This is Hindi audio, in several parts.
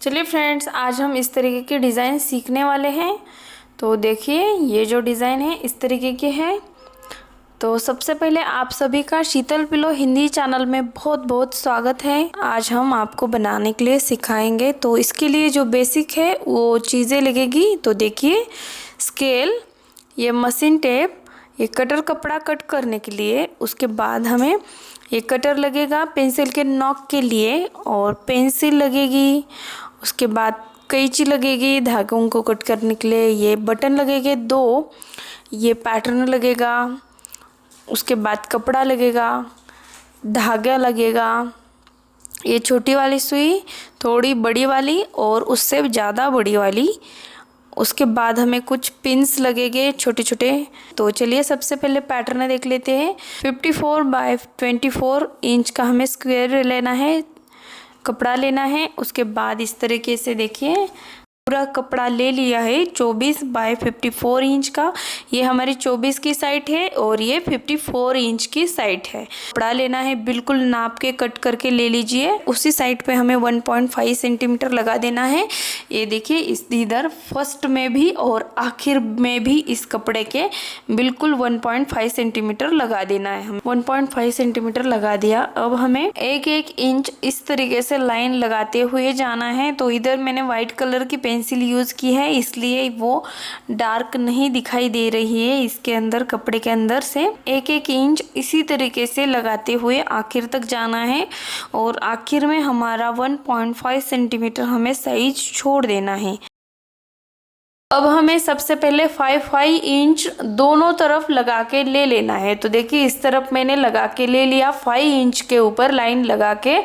चलिए फ्रेंड्स, आज हम इस तरीके के डिज़ाइन सीखने वाले हैं। तो देखिए, ये जो डिज़ाइन है इस तरीके के हैं। तो सबसे पहले आप सभी का शीतल पिलो हिंदी चैनल में बहुत बहुत स्वागत है। आज हम आपको बनाने के लिए सिखाएंगे। तो इसके लिए जो बेसिक है वो चीज़ें लगेगी। तो देखिए, स्केल, ये मशीन टेप, ये कटर कपड़ा कट करने के लिए, उसके बाद हमें ये कटर लगेगा पेंसिल के नॉक के लिए, और पेंसिल लगेगी, उसके बाद कैंची लगेगी धागों को कट करने के लिए, ये बटन लगेंगे 2, ये पैटर्न लगेगा, उसके बाद कपड़ा लगेगा, धागा लगेगा, ये छोटी वाली सुई, थोड़ी बड़ी वाली और उससे ज़्यादा बड़ी वाली, उसके बाद हमें कुछ पिन्स लगेंगे छोटे छोटे। तो चलिए सबसे पहले पैटर्न देख लेते हैं। 54 बाय 24 इंच का हमें स्क्वायर लेना है, कपड़ा लेना है। उसके बाद इस तरीके से देखिए पूरा कपड़ा ले लिया है 24 बाय 54 इंच का। ये हमारी 24 की साइड है और ये 54 इंच की साइड है। कपड़ा लेना है, बिल्कुल नाप के कट करके ले लीजिए। उसी साइड पे हमें 1.5 सेंटीमीटर लगा देना है। ये देखिए, इस इधर फर्स्ट में भी और आखिर में भी इस कपड़े के बिल्कुल 1.5 सेंटीमीटर लगा देना है। हम 1.5 सेंटीमीटर लगा दिया। अब हमें 1-1 इंच इस तरीके से लाइन लगाते हुए जाना है। तो इधर मैंने व्हाइट कलर की पेंसिल यूज़ की है, इसलिए वो डार्क नहीं दिखाई दे रही है। इसके अंदर, कपड़े के अंदर से 1-1 इंच इसी तरीके से लगाते हुए आखिर तक जाना है, और आखिर में हमारा 1.5 सेंटीमीटर हमें साइज छोड़ देना है। अब हमें सबसे पहले 5 इंच दोनों तरफ लगा के ले लेना है। तो देखिए, इस तरफ मैंने लगा के ले लिया 5 इंच के ऊपर लाइन लगा के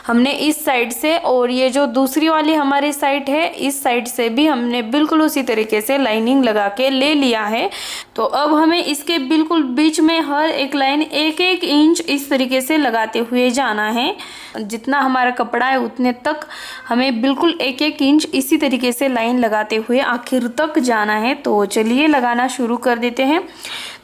हमने इस साइड से, और ये जो दूसरी वाली हमारी साइड है इस साइड से भी हमने बिल्कुल उसी तरीके से लाइनिंग लगा के ले लिया है। तो अब हमें इसके बिल्कुल बीच में हर एक लाइन 1-1 इंच इस तरीके से लगाते हुए जाना है। जितना हमारा कपड़ा है उतने तक हमें बिल्कुल 1-1 इंच इसी तरीके से लाइन लगाते हुए आखिर तक जाना है। तो चलिए लगाना शुरू कर देते हैं।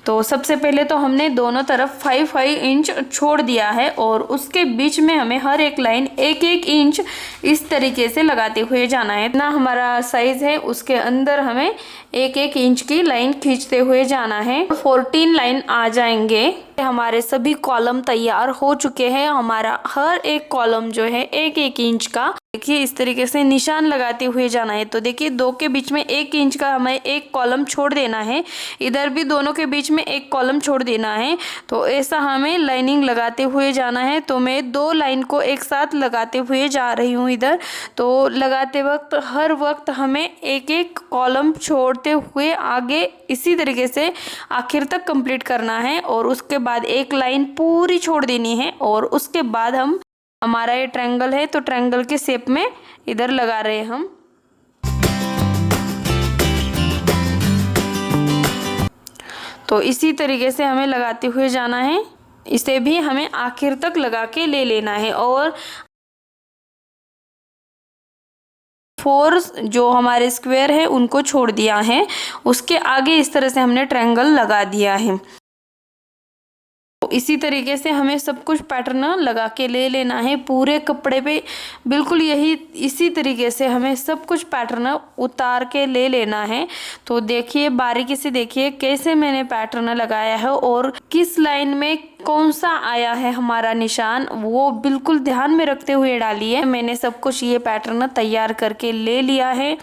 तो सबसे पहले तो हमने दोनों तरफ 5 इंच छोड़ दिया है, और उसके बीच में हमें हर एक लाइन 1-1 इंच इस तरीके से लगाते हुए जाना है। इतना हमारा साइज है उसके अंदर हमें 1-1 इंच की लाइन खींचते हुए जाना है। 14 लाइन आ जाएंगे। हमारे सभी कॉलम तैयार हो चुके हैं। हमारा हर एक कॉलम जो है 1-1 इंच का, देखिए इस तरीके से निशान लगाते हुए जाना है। तो देखिए, 2 के बीच में 1 इंच का हमें एक कॉलम छोड़ देना है, इधर भी दोनों के बीच में एक कॉलम छोड़ देना है। तो ऐसा हमें लाइनिंग लगाते हुए जाना है। तो मैं 2 लाइन को एक साथ लगाते हुए जा रही हूँ इधर। तो लगाते वक्त हर वक्त हमें 1-1 कॉलम छोड़ते हुए आगे इसी तरीके से आखिर तक कंप्लीट करना है, और उसके बाद एक लाइन पूरी छोड़ देनी है। और उसके बाद हमारा ये ट्रायंगल है, तो ट्रायंगल के शेप में इधर लगा रहे हैं हम। तो इसी तरीके से हमें लगाते हुए जाना है। इसे भी हमें आखिर तक लगा के ले लेना है। और 4 जो हमारे स्क्वायर है उनको छोड़ दिया है, उसके आगे इस तरह से हमने ट्रायंगल लगा दिया है। इसी तरीके से हमें सब कुछ पैटर्न लगा के ले लेना है पूरे कपड़े पे। बिल्कुल यही इसी तरीके से हमें सब कुछ पैटर्न उतार के ले लेना है। तो देखिए, बारीकी से देखिए कैसे मैंने पैटर्न लगाया है और किस लाइन में कौन सा आया है हमारा निशान, वो बिल्कुल ध्यान में रखते हुए डालिए। मैंने सब कुछ ये पैटर्न तैयार करके ले लिया है।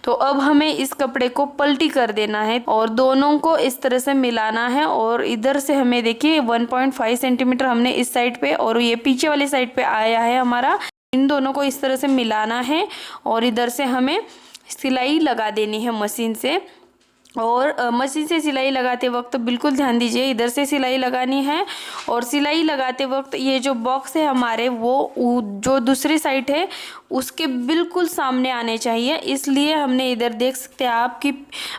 तो अब हमें इस कपड़े को पलटी कर देना है और दोनों को इस तरह से मिलाना है। और इधर से हमें देखिए 1.5 सेंटीमीटर हमने इस साइड पे और ये पीछे वाली साइड पे आया है हमारा। इन दोनों को इस तरह से मिलाना है और इधर से हमें सिलाई लगा देनी है मशीन से। और मशीन से सिलाई लगाते वक्त बिल्कुल ध्यान दीजिए, इधर से सिलाई लगानी है। और सिलाई लगाते वक्त ये जो बॉक्स है हमारे, वो जो दूसरी साइड है उसके बिल्कुल सामने आने चाहिए। इसलिए हमने इधर देख सकते हैं आप कि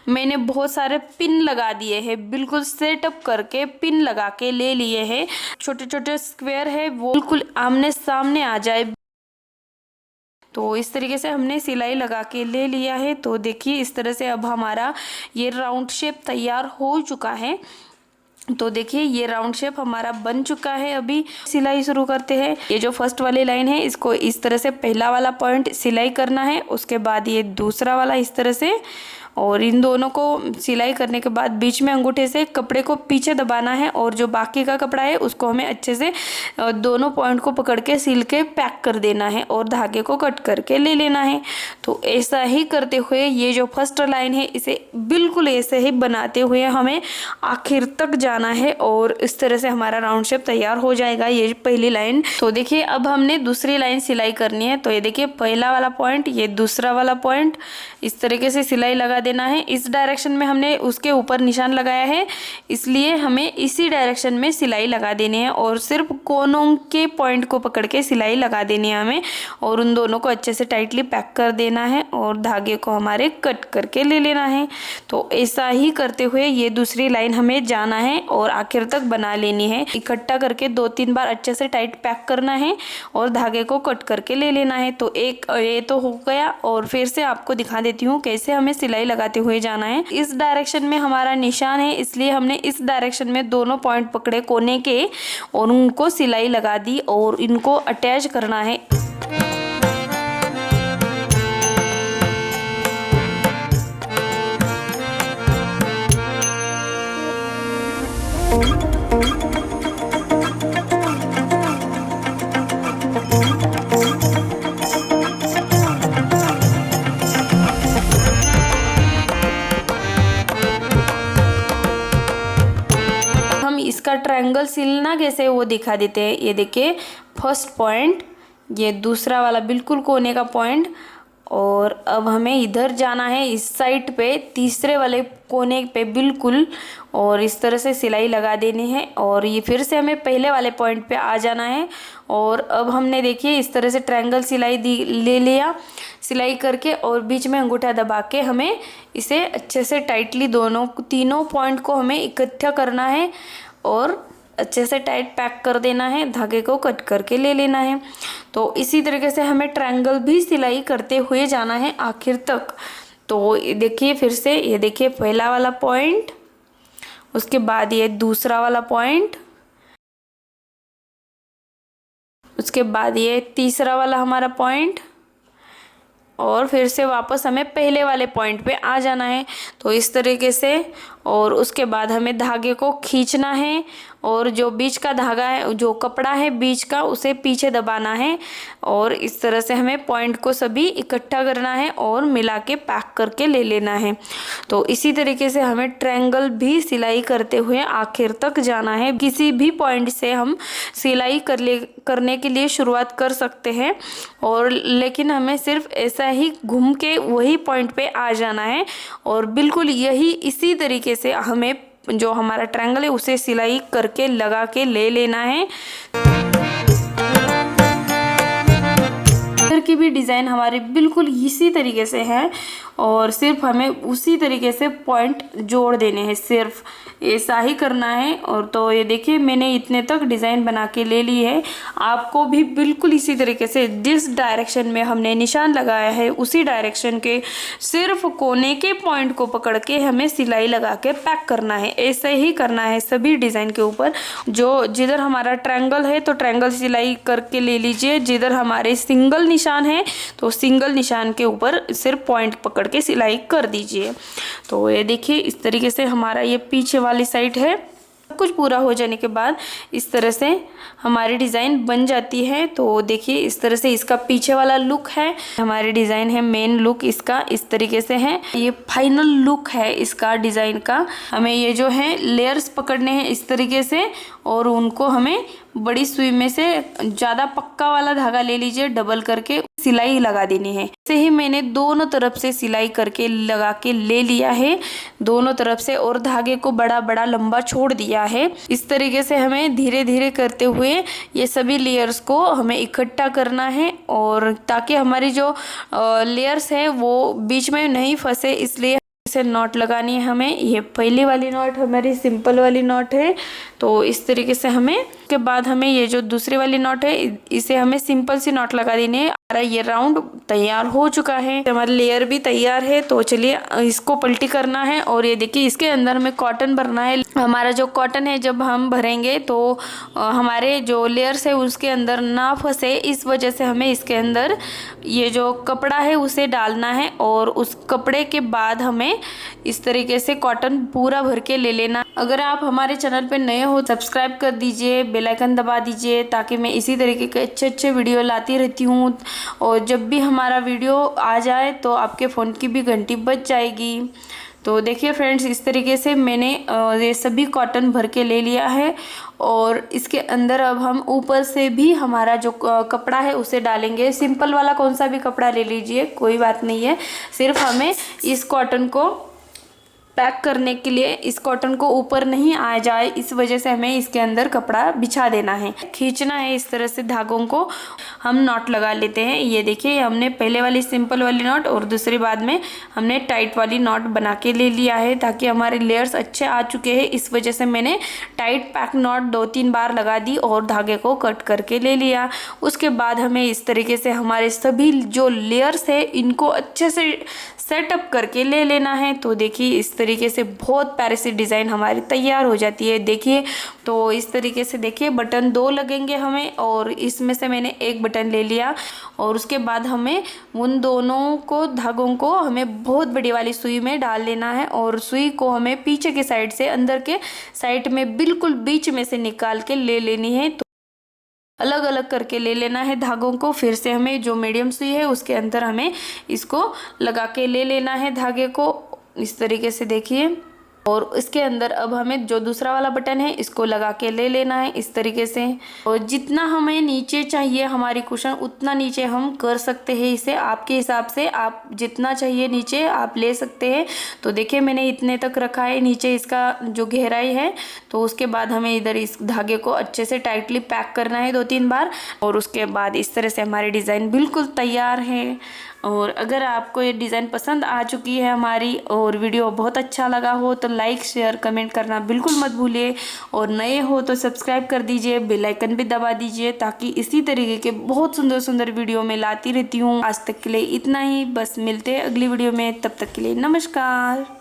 मैंने बहुत सारे पिन लगा दिए हैं, बिल्कुल सेटअप करके पिन लगा के ले लिए हैं। छोटे छोटे स्क्वायर है वो बिल्कुल आमने सामने आ जाए। तो इस तरीके से हमने सिलाई लगा के ले लिया है। तो देखिए, इस तरह से अब हमारा ये राउंड शेप तैयार हो चुका है। तो देखिए ये राउंड शेप हमारा बन चुका है। अभी सिलाई शुरू करते हैं। ये जो फर्स्ट वाली लाइन है इसको इस तरह से पहला वाला पॉइंट सिलाई करना है, उसके बाद ये दूसरा वाला इस तरह से, और इन दोनों को सिलाई करने के बाद बीच में अंगूठे से कपड़े को पीछे दबाना है और जो बाकी का कपड़ा है उसको हमें अच्छे से दोनों पॉइंट को पकड़ के सिल के पैक कर देना है और धागे को कट करके ले लेना है। तो ऐसा ही करते हुए ये जो फर्स्ट लाइन है इसे बिल्कुल ऐसे ही बनाते हुए हमें आखिर तक जाना है और इस तरह से हमारा राउंड शेप तैयार हो जाएगा। ये पहली लाइन। तो देखिए अब हमने दूसरी लाइन सिलाई करनी है। तो ये देखिए पहला वाला पॉइंट, ये दूसरा वाला पॉइंट, इस तरीके से सिलाई लगा देना है। इस डायरेक्शन में हमने उसके ऊपर निशान लगाया है, इसलिए हमें इसी डायरेक्शन में सिलाई लगा देनी है और सिर्फ कोनों के पॉइंट को पकड़ के सिलाई लगा देनी है हमें, और उन दोनों को अच्छे से टाइटली पैक कर देना है और धागे को हमारे कट करके ले लेना है। तो ऐसा ही करते हुए ये दूसरी लाइन हमें जाना है और आखिर तक बना लेनी है। इकट्ठा करके 2-3 बार अच्छे से टाइट पैक करना है और धागे को कट करके ले लेना है। तो एक ये तो हो गया, और फिर से आपको दिखा देती हूँ कैसे हमें सिलाई लगाते हुए जाना है। इस डायरेक्शन में हमारा निशान है, इसलिए हमने इस डायरेक्शन में दोनों पॉइंट पकड़े कोने के और उनको सिलाई लगा दी और इनको अटैच करना है। इसका ट्रायंगल सिलना कैसे वो दिखा देते हैं। ये देखिए फर्स्ट पॉइंट, ये दूसरा वाला बिल्कुल कोने का पॉइंट, और अब हमें इधर जाना है इस साइड पे तीसरे वाले कोने पे बिल्कुल, और इस तरह से सिलाई लगा देनी है और ये फिर से हमें पहले वाले पॉइंट पे आ जाना है। और अब हमने देखिए इस तरह से ट्रायंगल सिलाई ले लिया सिलाई करके, और बीच में अंगूठा दबा के हमें इसे अच्छे से टाइटली तीनों पॉइंट को हमें इकट्ठा करना है और अच्छे से टाइट पैक कर देना है, धागे को कट करके ले लेना है। तो इसी तरीके से हमें ट्रायंगल भी सिलाई करते हुए जाना है आखिर तक। तो देखिए फिर से, ये देखिए पहला वाला पॉइंट, उसके बाद ये दूसरा वाला पॉइंट, उसके बाद ये तीसरा वाला हमारा पॉइंट, और फिर से वापस हमें पहले वाले पॉइंट पे आ जाना है। तो इस तरीके से, और उसके बाद हमें धागे को खींचना है और जो बीच का धागा है, जो कपड़ा है बीच का, उसे पीछे दबाना है और इस तरह से हमें पॉइंट को सभी इकट्ठा करना है और मिला के पैक करके ले लेना है। तो इसी तरीके से हमें ट्रायंगल भी सिलाई करते हुए आखिर तक जाना है। किसी भी पॉइंट से हम सिलाई करने के लिए शुरुआत कर सकते हैं, और लेकिन हमें सिर्फ ऐसा ही घूम के वही पॉइंट पे आ जाना है और बिल्कुल यही इसी तरीके से हमें जो हमारा ट्रायंगल है उसे सिलाई करके लगा के ले लेना है। इधर की भी डिज़ाइन हमारी बिल्कुल इसी तरीके से है और सिर्फ हमें उसी तरीके से पॉइंट जोड़ देने हैं, सिर्फ ऐसा ही करना है। और तो ये देखिए मैंने इतने तक डिज़ाइन बना के ले ली है। आपको भी बिल्कुल इसी तरीके से जिस डायरेक्शन में हमने निशान लगाया है उसी डायरेक्शन के सिर्फ कोने के पॉइंट को पकड़ के हमें सिलाई लगा के पैक करना है। ऐसे ही करना है सभी डिज़ाइन के ऊपर। जो जिधर हमारा ट्रायंगल है तो ट्रायंगल सिलाई करके ले लीजिए, जिधर हमारे सिंगल निशान है तो सिंगल निशान के ऊपर सिर्फ पॉइंट पकड़ के सिलाई कर दीजिए। तो ये देखिए इस तरीके से हमारा ये पीछे वाली साइड है। कुछ पूरा हो जाने के बाद इस तरह से हमारी डिज़ाइन बन जाती है। तो देखिए इस तरह से इसका पीछे वाला लुक है, हमारी डिज़ाइन है, मेन लुक इसका इस तरीके से है। ये फाइनल लुक है इसका डिज़ाइन का। हमें ये जो है लेयर्स पकड़ने हैं इस तरीके से, और उनको हमें बड़ी सुई में से ज़्यादा पक्का वाला धागा ले लीजिए, डबल करके सिलाई लगा देनी है। ऐसे ही मैंने दोनों तरफ से सिलाई करके लगा के ले लिया है दोनों तरफ से, और धागे को बड़ा बड़ा लंबा छोड़ दिया है। इस तरीके से हमें धीरे धीरे करते हुए ये सभी लेयर्स को हमें इकट्ठा करना है, और ताकि हमारी जो लेयर्स है वो बीच में नहीं फंसे, इसलिए से नॉट लगानी है हमें। ये पहली वाली नॉट हमारी सिंपल वाली नॉट है। तो इस तरीके से हमें उसके बाद हमें ये जो दूसरी वाली नॉट है इसे हमें सिंपल सी नॉट लगा देनी है। हमारा ये राउंड तैयार हो चुका है, हमारी लेयर भी तैयार है। तो चलिए इसको पलटी करना है और ये देखिए इसके अंदर हमें कॉटन भरना है। हमारा जो कॉटन है जब हम भरेंगे तो हमारे जो लेयर्स है उसके अंदर ना फंसे, इस वजह से हमें इसके अंदर ये जो कपड़ा है उसे डालना है और उस कपड़े के बाद हमें इस तरीके से कॉटन पूरा भर के ले लेना। अगर आप हमारे चैनल पे नए हो सब्सक्राइब कर दीजिए, बेल आइकन दबा दीजिए ताकि मैं इसी तरीके के अच्छे अच्छे वीडियो लाती रहती हूँ और जब भी हमारा वीडियो आ जाए तो आपके फ़ोन की भी घंटी बज जाएगी। तो देखिए फ्रेंड्स, इस तरीके से मैंने ये सभी कॉटन भर के ले लिया है और इसके अंदर अब हम ऊपर से भी हमारा जो कपड़ा है उसे डालेंगे। सिंपल वाला कौन सा भी कपड़ा ले लीजिए, कोई बात नहीं है, सिर्फ हमें इस कॉटन को पैक करने के लिए इस कॉटन को ऊपर नहीं आ जाए इस वजह से हमें इसके अंदर कपड़ा बिछा देना है, खींचना है इस तरह से धागों को। हम नॉट लगा लेते हैं। ये देखिए हमने पहले वाली सिंपल वाली नॉट और दूसरी बाद में हमने टाइट वाली नॉट बना के ले लिया है ताकि हमारे लेयर्स अच्छे आ चुके हैं। इस वजह से मैंने टाइट पैक नॉट 2-3 बार लगा दी और धागे को कट करके ले लिया। उसके बाद हमें इस तरीके से हमारे सभी जो लेयर्स है इनको अच्छे से सेटअप करके ले लेना है। तो देखिए इस तरीके से बहुत प्यारी सी डिज़ाइन हमारी तैयार हो जाती है। देखिए तो इस तरीके से देखिए बटन 2 लगेंगे हमें और इसमें से मैंने एक बटन ले लिया और उसके बाद हमें उन दोनों को धागों को हमें बहुत बड़ी वाली सुई में डाल लेना है और सुई को हमें पीछे के साइड से अंदर के साइड में बिल्कुल बीच में से निकाल के ले लेनी है। तो अलग अलग करके ले लेना है धागों को। फिर से हमें जो मीडियम सुई है उसके अंदर हमें इसको लगा के ले लेना है धागे को इस तरीके से देखिए। और इसके अंदर अब हमें जो दूसरा वाला बटन है इसको लगा के ले लेना है इस तरीके से। और जितना हमें नीचे चाहिए हमारी कुशन उतना नीचे हम कर सकते हैं इसे, आपके हिसाब से आप जितना चाहिए नीचे आप ले सकते हैं। तो देखिए मैंने इतने तक रखा है नीचे इसका जो गहराई है। तो उसके बाद हमें इधर इस धागे को अच्छे से टाइटली पैक करना है 2-3 बार और उसके बाद इस तरह से हमारी डिज़ाइन बिल्कुल तैयार है। और अगर आपको ये डिज़ाइन पसंद आ चुकी है हमारी और वीडियो बहुत अच्छा लगा हो तो लाइक शेयर कमेंट करना बिल्कुल मत भूलिए और नए हो तो सब्सक्राइब कर दीजिए, बेल आइकन भी दबा दीजिए ताकि इसी तरीके के बहुत सुंदर सुंदर वीडियो मैं लाती रहती हूँ। आज तक के लिए इतना ही, बस मिलते हैं अगली वीडियो में, तब तक के लिए नमस्कार।